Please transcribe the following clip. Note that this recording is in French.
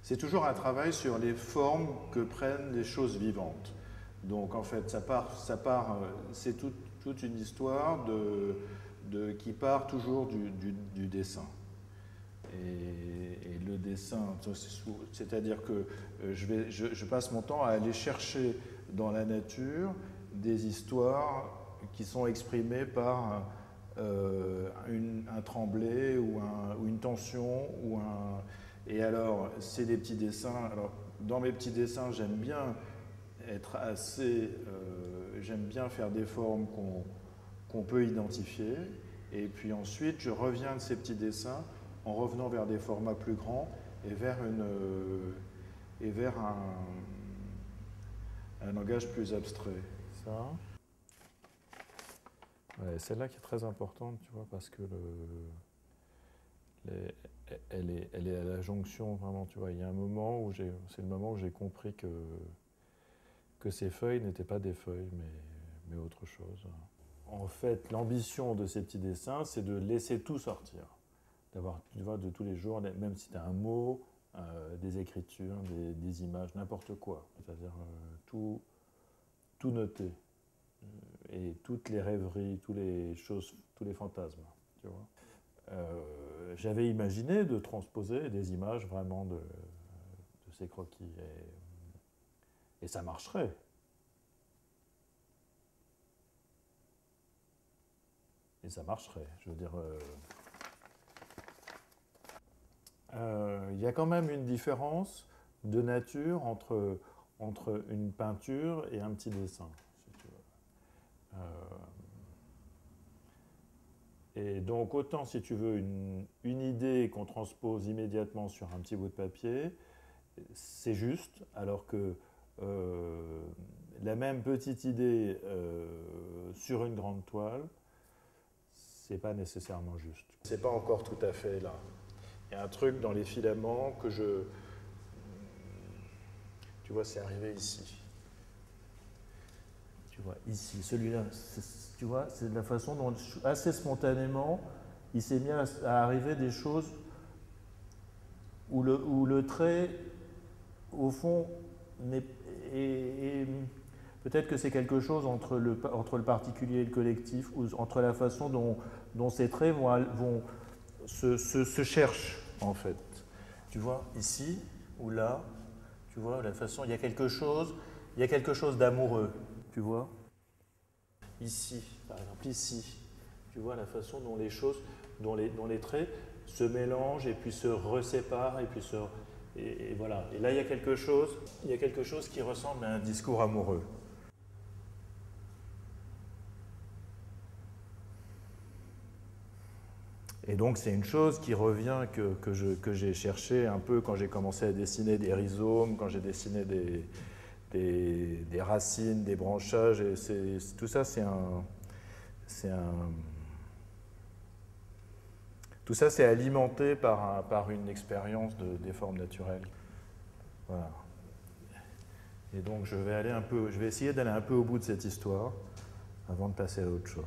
C'est toujours un travail sur les formes que prennent les choses vivantes. Donc en fait, c'est toute une histoire qui part toujours du dessin. Et le dessin, c'est-à-dire que je passe mon temps à aller chercher dans la nature des histoires qui sont exprimées par un tremblé ou une tension. Et alors, c'est des petits dessins. Alors, dans mes petits dessins, j'aime bien j'aime bien faire des formes qu'on peut identifier. Et puis ensuite, je reviens de ces petits dessins en revenant vers des formats plus grands et vers un langage plus abstrait. Ça. Ouais, celle-là qui est très importante, tu vois, parce que elle est à la jonction, vraiment, tu vois. Il y a un moment où c'est le moment où j'ai compris que ces feuilles n'étaient pas des feuilles, mais autre chose. En fait, l'ambition de ces petits dessins, c'est de laisser tout sortir. D'avoir, tu vois, de tous les jours, même si tu as un mot, des écritures, des images, n'importe quoi. C'est-à-dire tout noter. Et toutes les rêveries, toutes les choses, tous les fantasmes, tu vois. J'avais imaginé de transposer des images vraiment de ces croquis. Et ça marcherait. Et ça marcherait, je veux dire. Il y a quand même une différence de nature entre une peinture et un petit dessin, si tu veux. Et donc, autant si tu veux une idée qu'on transpose immédiatement sur un petit bout de papier, c'est juste, alors que la même petite idée sur une grande toile, c'est pas nécessairement juste. C'est pas encore tout à fait là. Il y a un truc dans les filaments que tu vois, c'est arrivé ici. Tu vois, ici, celui-là, tu vois, c'est de la façon dont, assez spontanément, il s'est mis à arriver des choses où le trait, au fond, peut-être que c'est quelque chose entre le particulier et le collectif, ou entre la façon dont ces traits se cherchent, en fait. Tu vois, ici ou là, tu vois, la façon, il y a quelque chose d'amoureux, tu vois. Ici, par exemple, ici, tu vois la façon dont les choses, dont les traits se mélangent et puis se reséparent et puis et voilà. Et là, il y a quelque chose qui ressemble à un discours amoureux. Et donc c'est une chose qui revient que j'ai cherché un peu quand j'ai commencé à dessiner des rhizomes, quand j'ai dessiné des racines, des branchages. Et tout ça, tout ça, c'est alimenté par une expérience des formes naturelles. Voilà. Et donc je vais essayer d'aller un peu au bout de cette histoire avant de passer à autre chose.